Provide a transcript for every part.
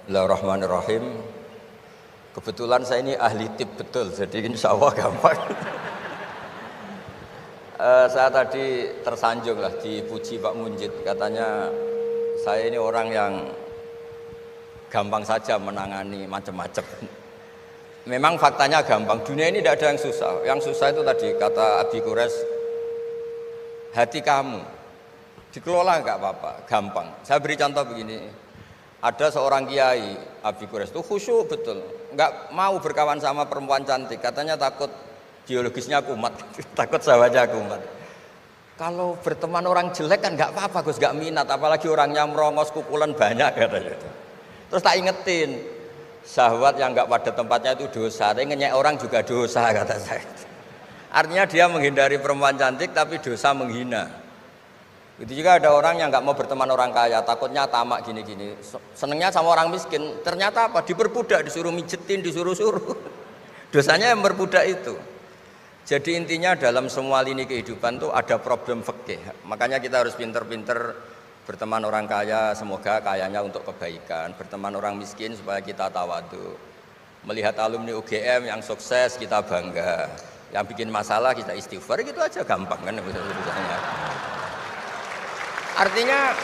Bismillahirrahmanirrahim. Kebetulan saya ini ahli tip betul, jadi insya Allah gampang. Saya tadi tersanjung lah dipuji Pak Munjid, katanya saya ini orang yang gampang saja menangani macam-macam. Memang faktanya gampang, dunia ini tidak ada yang susah. Yang susah itu tadi kata Abi Quraisy, hati kamu dikelola nggak apa-apa, gampang. Saya beri contoh begini. Ada seorang kiai Abi Quraisy itu khusyuk betul, nggak mau berkawan sama perempuan cantik, katanya takut biologisnya kumat, takut sawahnya kumat. Kalau berteman orang jelek kan nggak apa-apa, Gus, nggak minat, apalagi orangnya merongos, kukulan banyak katanya. Terus tak ingetin, syahwat yang nggak pada tempatnya itu dosa, tapi ngenyek orang juga dosa kata saya. Artinya dia menghindari perempuan cantik tapi dosa menghina. Itu juga ada orang yang nggak mau berteman orang kaya, takutnya tamak gini-gini, senengnya sama orang miskin, ternyata apa? Diperbudak, disuruh mijetin, disuruh-suruh. Dosanya yang berbudak itu. Jadi intinya dalam semua lini kehidupan tuh ada problem fikih. Makanya kita harus pinter-pinter berteman orang kaya, semoga kayanya untuk kebaikan. Berteman orang miskin supaya kita tawadu. Melihat alumni UGM yang sukses kita bangga. Yang bikin masalah kita istighfar, gitu aja gampang kan urusannya. Artinya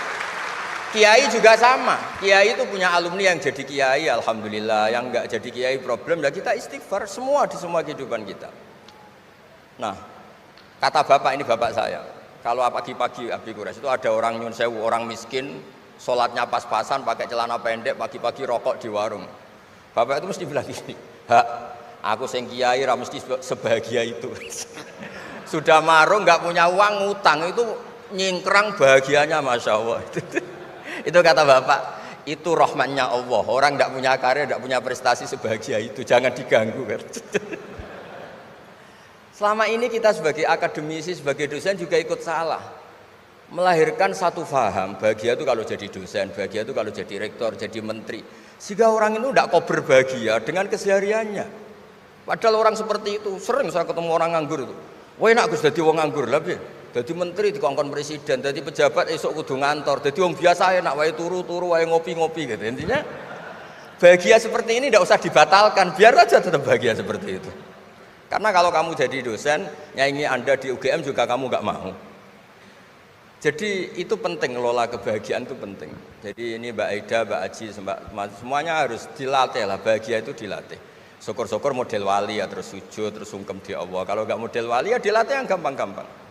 kiai juga sama, kiai itu punya alumni yang jadi kiai, alhamdulillah, yang enggak jadi kiai problem, dan kita istighfar semua di semua kehidupan kita. Nah, kata bapak, ini bapak saya, kalau pagi-pagi Abi Quraisy itu ada orang nyun sewu, orang miskin, sholatnya pas-pasan, pakai celana pendek, pagi-pagi rokok di warung. Bapak itu mesti bilang gini, hak, aku sing kiai ra mesti sebahagia itu. Sudah marung, nggak punya uang, ngutang, itu nyingkrang bahagianya, masya Allah. Itu kata bapak, itu rahmatnya Allah. Orang tidak punya karya, tidak punya prestasi sebahagia itu, jangan diganggu kan. Selama ini kita sebagai akademisi, sebagai dosen juga ikut salah, melahirkan satu faham, bahagia itu kalau jadi dosen, bahagia itu kalau jadi rektor, jadi menteri, sehingga orang itu tidak kok berbahagia dengan kesehariannya. Padahal orang seperti itu sering saya ketemu orang nganggur itu, wah enak Gus jadi wong nganggur lah, jadi menteri dikongkon presiden, jadi pejabat esok kudu ngantor, jadi orang biasa enak wae turu-turu, wae ngopi-ngopi gitu. Intinya bahagia seperti ini tidak usah dibatalkan, biar aja tetap bahagia seperti itu. Karena kalau kamu jadi dosen, nyanyi Anda di UGM juga kamu nggak mau. Jadi itu penting, ngelola kebahagiaan itu penting. Jadi ini Mbak Aida, Mbak Aji, semuanya harus dilatih lah, bahagia itu dilatih. Syukur-syukur model wali ya, terus sujud, terus sungkem di Allah. Kalau nggak model wali ya dilatih yang gampang-gampang.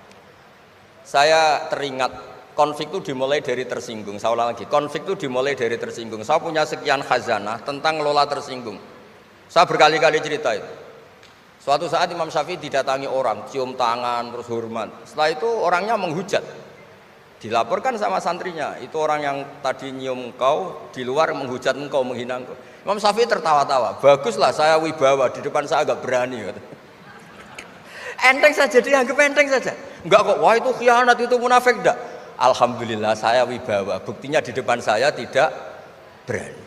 Saya teringat konflik itu dimulai dari tersinggung. Saya ulang lagi, konflik itu dimulai dari tersinggung. Saya punya sekian khazanah tentang ngelola tersinggung. Saya berkali-kali cerita itu. Suatu saat Imam Syafi'i didatangi orang, cium tangan, terus hormat. Setelah itu orangnya menghujat. Dilaporkan sama santrinya, itu orang yang tadi nyium engkau, di luar menghujat engkau, menghina engkau. Imam Syafi'i tertawa-tawa, baguslah saya wibawa, di depan saya agak berani. Enteng saja, dianggap enteng saja. Enggak kok, wah itu khianat, itu munafik, enggak. Alhamdulillah saya wibawa, buktinya di depan saya tidak berani.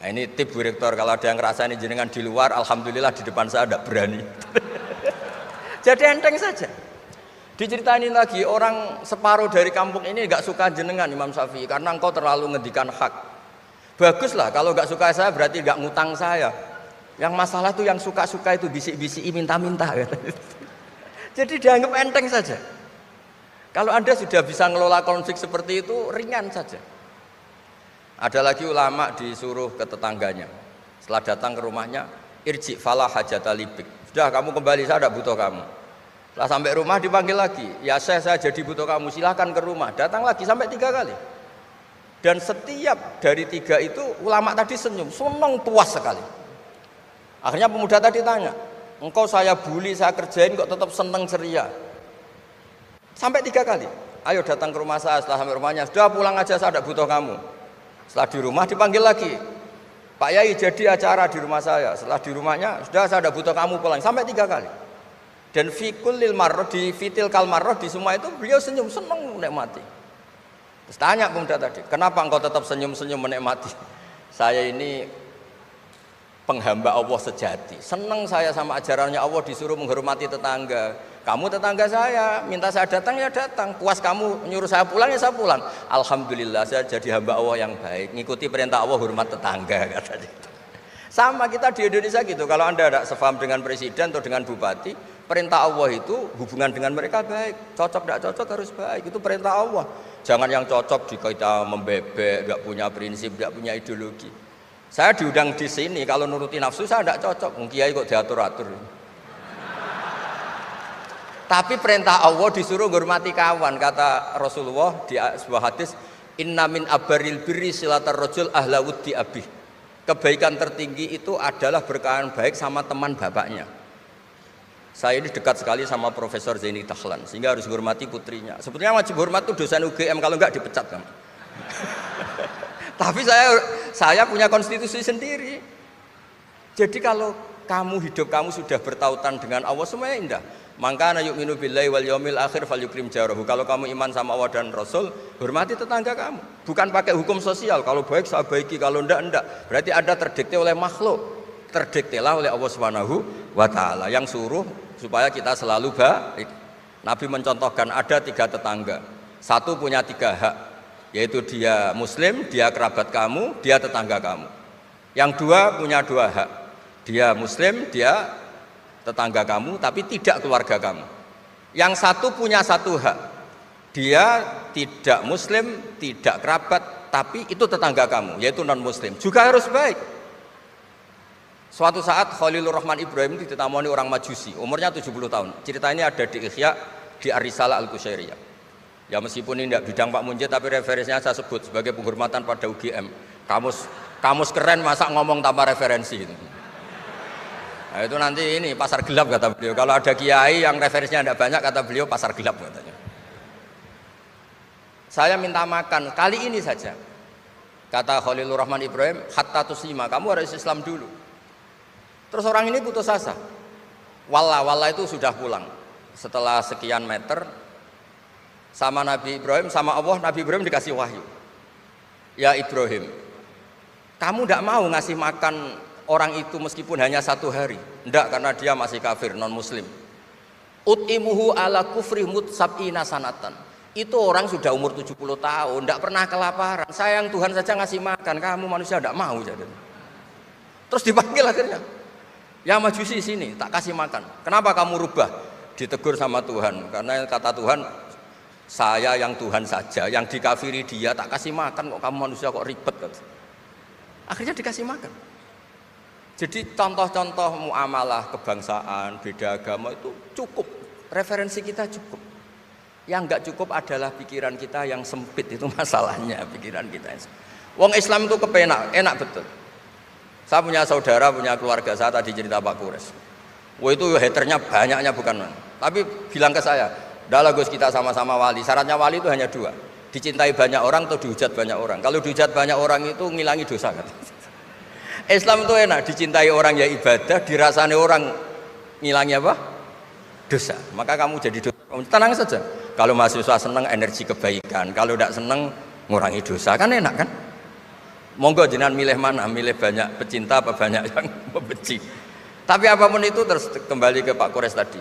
Nah, ini tip Bu Rektor, kalau ada yang ngerasa ini jenengan di luar, alhamdulillah di depan saya tidak berani. Jadi enteng saja. Diceritain lagi, orang separuh dari kampung ini enggak suka jenengan Imam Syafi'i karena engkau terlalu ngendikan hak. Baguslah, kalau enggak suka saya berarti enggak ngutang saya. Yang masalah tuh yang suka-suka itu bisik-bisik minta-minta. Jadi dianggap enteng saja. Kalau Anda sudah bisa ngelola konflik seperti itu, ringan saja. Ada lagi ulama disuruh ke tetangganya. Setelah datang ke rumahnya, irji falah hajata libik. Sudah kamu kembali, saya tidak butuh kamu. Setelah sampai rumah dipanggil lagi, ya saya jadi butuh kamu, silahkan ke rumah. Datang lagi sampai 3 kali. Dan setiap dari 3 itu ulama tadi senyum, senang, puas sekali. Akhirnya pemuda tadi tanya, engkau saya bully, saya kerjain kok tetap seneng ceria. Sampai 3 kali. Ayo datang ke rumah saya. Setelah sampai rumahnya, sudah pulang aja, saya tidak butuh kamu. Setelah di rumah dipanggil lagi, Pak Yai jadi acara di rumah saya. Setelah di rumahnya, sudah saya tidak butuh kamu, pulang. Sampai 3 kali. Dan fikul lil marroh, di fitil kal marroh, di semua itu beliau senyum, seneng menikmati. Terus tanya pemuda tadi, kenapa engkau tetap senyum-senyum menikmati? Saya ini penghamba Allah sejati, senang saya sama ajarannya Allah, disuruh menghormati tetangga, Kamu tetangga saya, minta saya datang ya datang. Puas kamu nyuruh saya pulang ya saya pulang. Alhamdulillah saya jadi hamba Allah yang baik. Ngikuti perintah Allah, hormat tetangga katanya. Sama kita di Indonesia gitu. Kalau Anda tidak sefaham dengan presiden atau dengan bupati, perintah Allah itu hubungan dengan mereka baik. Cocok tidak cocok harus baik. Itu perintah Allah. Jangan yang cocok di kita membebek, nggak punya prinsip, nggak punya ideologi. Saya diundang di sini, kalau nuruti nafsu saya tidak cocok. Kiai kok diatur-atur. Tapi perintah Allah disuruh menghormati kawan. Kata Rasulullah di sebuah hadis, Inna min abaril birri silatar rajul ahla wuddi abih. Kebaikan tertinggi itu adalah berkawan baik sama teman bapaknya. Saya ini dekat sekali sama Profesor Zaini Dahlan, sehingga harus menghormati putrinya. Sebetulnya wajib hormat itu dosen UGM, kalau enggak dipecat kan. Tapi saya punya konstitusi sendiri. Jadi kalau hidup kamu sudah bertautan dengan Allah, semuanya indah. Maka yu'minu billahi wal yaumil akhir falyukrim jarahu. Kalau kamu iman sama Allah dan Rasul, hormati tetangga kamu. Bukan pakai hukum sosial, kalau baik saya baiki, kalau enggak. Berarti Anda terdikte oleh makhluk. Terdiktelah oleh Allah Subhanahu wa taala yang suruh supaya kita selalu baik. Nabi mencontohkan ada 3 tetangga. Satu punya 3 hak, yaitu dia muslim, dia kerabat kamu, dia tetangga kamu. Yang 2 punya 2 hak. Dia muslim, dia tetangga kamu, tapi tidak keluarga kamu. Yang 1 punya 1 hak. Dia tidak muslim, tidak kerabat, tapi itu tetangga kamu, yaitu non muslim. Juga harus baik. Suatu saat Khalilur Rahman Ibrahim itu ditamoni orang Majusi, umurnya 70 tahun. Cerita ini ada di Ihya, di Ar-Risalah Al-Qusyairiyah. Ya meskipun ini tidak bidang Pak Munjid, tapi referensinya saya sebut sebagai penghormatan pada UGM. Kamus keren, masa ngomong tanpa referensi itu. Nah, itu nanti ini pasar gelap kata beliau. Kalau ada kiai yang referensinya tidak banyak, kata beliau pasar gelap katanya. Saya minta makan kali ini saja. Kata Khalilur Rahman Ibrahim, hatta tuslima, kamu harus Islam dulu. Terus orang ini putus asa. Walla itu sudah pulang. Setelah sekian meter sama Nabi Ibrahim, sama Allah, Nabi Ibrahim dikasih wahyu. Ya Ibrahim, kamu tidak mau ngasih makan orang itu meskipun hanya 1 hari. Tidak, karena dia masih kafir, non muslim. Ut'imuhu ala kufri sab'ina sanatan. Itu orang sudah umur 70 tahun, tidak pernah kelaparan. Sayang Tuhan saja ngasih makan, kamu manusia tidak mau. Jadi. Terus dipanggil akhirnya. Ya Majusi sini, tak kasih makan. Kenapa kamu rubah? Ditegur sama Tuhan. Karena kata Tuhan, saya yang Tuhan saja, yang dikafiri dia tak kasih makan, kok kamu manusia kok ribet. Akhirnya dikasih makan. Jadi contoh-contoh muamalah kebangsaan, beda agama itu cukup. Referensi kita cukup. Yang enggak cukup adalah pikiran kita yang sempit, itu masalahnya pikiran kita. Wong Islam itu kepenak, enak betul. Saya punya saudara, punya keluarga, saya tadi cerita Pak Kures. Wah itu haternya banyaknya bukan. Tapi bilang ke saya, dah Gus kita sama-sama wali. Syaratnya wali itu hanya 2. Dicintai banyak orang atau dihujat banyak orang. Kalau dihujat banyak orang itu ngilangi dosa kan. Islam itu enak, dicintai orang ya ibadah, dirasani orang ngilangi apa? Dosa. Maka kamu jadi dosa. Tenang saja. Kalau mahasiswa senang energi kebaikan, kalau tidak senang ngurangi dosa, kan enak kan? Monggo jenengan milih mana, milih banyak pecinta apa banyak yang membenci. Tapi apapun itu terus kembali ke Pak Kores tadi.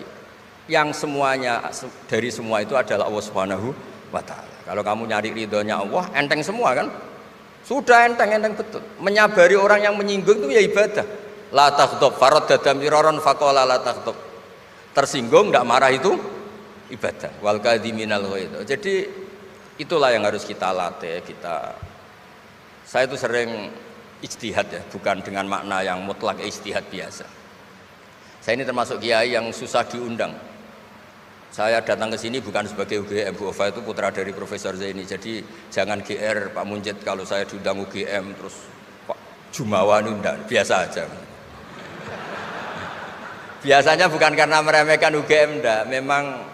Yang semuanya dari semua itu adalah Allah Subhanahu wa taala. Kalau kamu nyari ridhonya Allah, enteng semua kan? Sudah enteng betul. Menyabari orang yang menyinggung itu ya ibadah. La taghdab faradda miraran faqala la taghdab. Tersinggung enggak marah itu ibadah. Wal kadhiminal ghaidh. Jadi itulah yang harus kita latih, saya itu sering ijtihad ya, bukan dengan makna yang mutlak ijtihad biasa. Saya ini termasuk kiai yang susah diundang. Saya datang ke sini bukan sebagai UGM, Bu Ova itu putra dari Profesor Zaini. Jadi jangan GR Pak Munjid kalau saya diundang UGM terus Pak Jumawa ini enggak, biasa aja. Biasanya bukan karena meremehkan UGM enggak,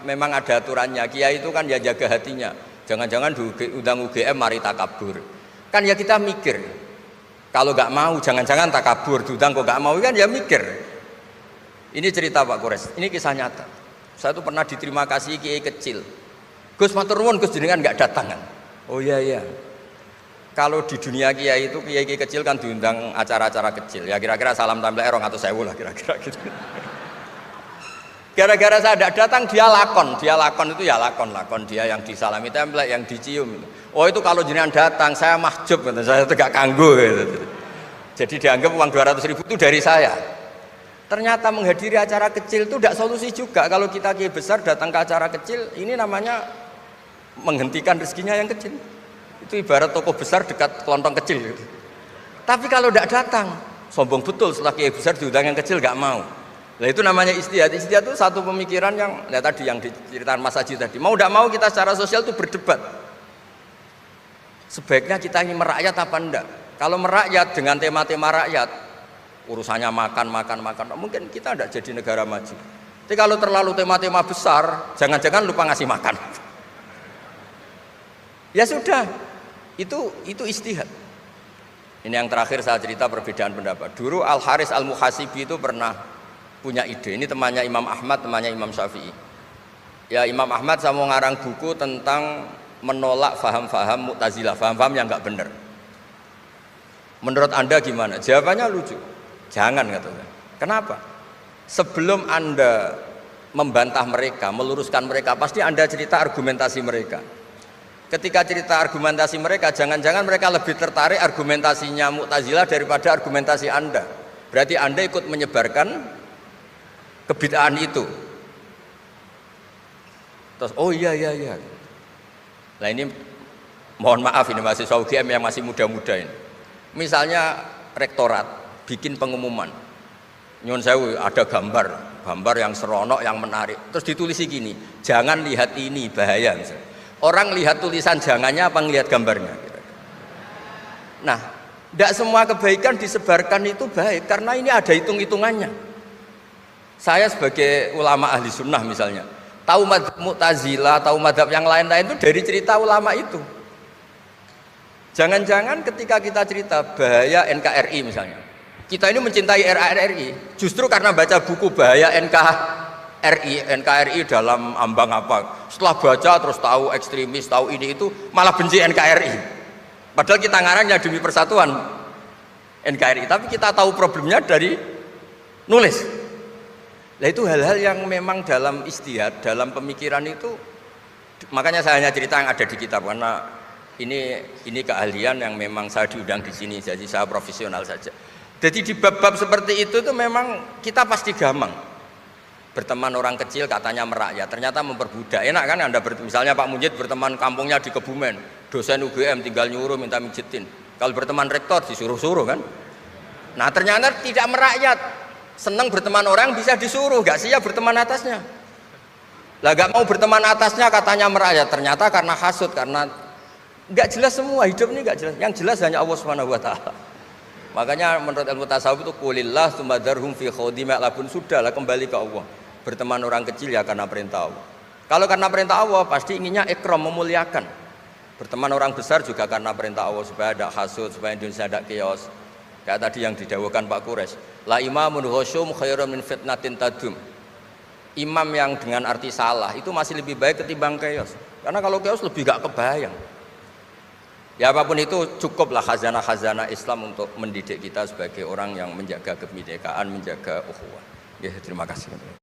memang ada aturannya. Kiai itu kan ya jaga hatinya. Jangan-jangan diundang UGM mari takabur. Kan ya kita mikir, kalau nggak mau jangan-jangan takabur, diundang kok nggak mau kan ya mikir. Ini cerita Pak Kores, ini kisah nyata. Saya tuh pernah diterima kasih kiai kecil. Gus matur nuwun Gus jenengan nggak datang kan? Oh iya. Kalau di dunia kiai itu kiai kecil kan diundang acara-acara kecil. Ya kira-kira salam tempel erong atau sewu lah kira-kira gitu. Gara-gara saya tidak datang dia lakon itu ya lakon dia yang disalami template, yang dicium. Oh itu kalau jenengan datang saya mahjub, saya tegak kanggo gitu. Jadi dianggap uang 200.000 itu dari saya. Ternyata menghadiri acara kecil itu tidak solusi juga. Kalau kita kiai besar datang ke acara kecil, ini namanya menghentikan rezekinya yang kecil. Itu ibarat toko besar dekat kelontong kecil gitu. Tapi kalau tidak datang, sombong betul setelah kiai besar diundang yang kecil nggak mau. Nah itu namanya istihad. Istihad itu satu pemikiran yang tadi yang diceritakan Mas Haji tadi. Mau tidak mau kita secara sosial itu berdebat. Sebaiknya kita ini merakyat apa enggak? Kalau merakyat dengan tema-tema rakyat, urusannya makan, mungkin kita tidak jadi negara maju. Tapi kalau terlalu tema-tema besar, jangan-jangan lupa ngasih makan. Ya sudah, itu istihad. Ini yang terakhir saya cerita perbedaan pendapat. Dulu Al Haris Al Muhasibi itu pernah punya ide. Ini temannya Imam Ahmad, temannya Imam Syafi'i. Ya Imam Ahmad saya mau ngarang buku tentang menolak faham-faham Mu'tazilah, faham-faham yang nggak benar. Menurut Anda gimana? Jawabannya lucu. Jangan katanya. Kenapa? Sebelum Anda membantah mereka, meluruskan mereka, pasti Anda cerita argumentasi mereka. Ketika cerita argumentasi mereka, jangan-jangan mereka lebih tertarik argumentasinya Mu'tazilah daripada argumentasi Anda. Berarti Anda ikut menyebarkan kebid'ahan itu. Terus, oh iya. Nah ini mohon maaf, ini mahasiswa UGM yang masih muda-muda ini. Misalnya rektorat bikin pengumuman, nyun sewu ada gambar yang seronok, yang menarik, terus ditulisi gini, jangan lihat ini bahaya misalnya. Orang lihat tulisan jangannya apa ngelihat gambarnya? Nah, tidak semua kebaikan disebarkan itu baik karena ini ada hitung-hitungannya. Saya sebagai ulama ahli sunnah misalnya, tahu madzhab Mu'tazilah, tahu madzhab yang lain-lain itu dari cerita ulama itu. Jangan-jangan ketika kita cerita bahaya NKRI misalnya, kita ini mencintai RRI justru karena baca buku bahaya NKRI dalam ambang apa. Setelah baca terus tahu ekstremis, tahu ini itu, malah benci NKRI. Padahal kita ngarangnya demi persatuan NKRI, tapi kita tahu problemnya dari nulis. Nah itu hal-hal yang memang dalam istihad, dalam pemikiran itu, makanya saya hanya cerita yang ada di kitab karena ini keahlian yang memang saya diundang di sini, jadi saya profesional saja. Jadi di bab-bab seperti itu tuh memang kita pasti gampang berteman orang kecil katanya merakyat, ternyata memperbudak. Enak kan Anda misalnya Pak Munjid berteman kampungnya di Kebumen, dosen UGM tinggal nyuruh minta mijitin. Kalau berteman rektor disuruh-suruh kan. Nah ternyata tidak merakyat, senang berteman orang bisa disuruh, gak siap berteman atasnya. Lah gak mau berteman atasnya katanya merakyat, ternyata karena hasud, karena nggak jelas semua, hidup ini nggak jelas. Yang jelas hanya Allah Subhanahu wa taala. Makanya menurut ilmu tasawuf itu qulillah tsumadarhum fi khawdima labun, sudahlah kembali ke Allah. Berteman orang kecil ya karena perintah Allah. Kalau karena perintah Allah pasti inginnya ikram, memuliakan. Berteman orang besar juga karena perintah Allah supaya ada hasud, supaya Indonesia ada chaos. Kayak tadi yang didawuhkan Pak Quraisy, la imamun khusyum khairun min fitnatin tadum. Imam yang dengan arti salah itu masih lebih baik ketimbang chaos. Karena kalau chaos lebih gak kebayang. Ya apapun itu cukuplah khazanah-khazanah Islam untuk mendidik kita sebagai orang yang menjaga kebinekaan, menjaga ukhuwah. Ya, terima kasih.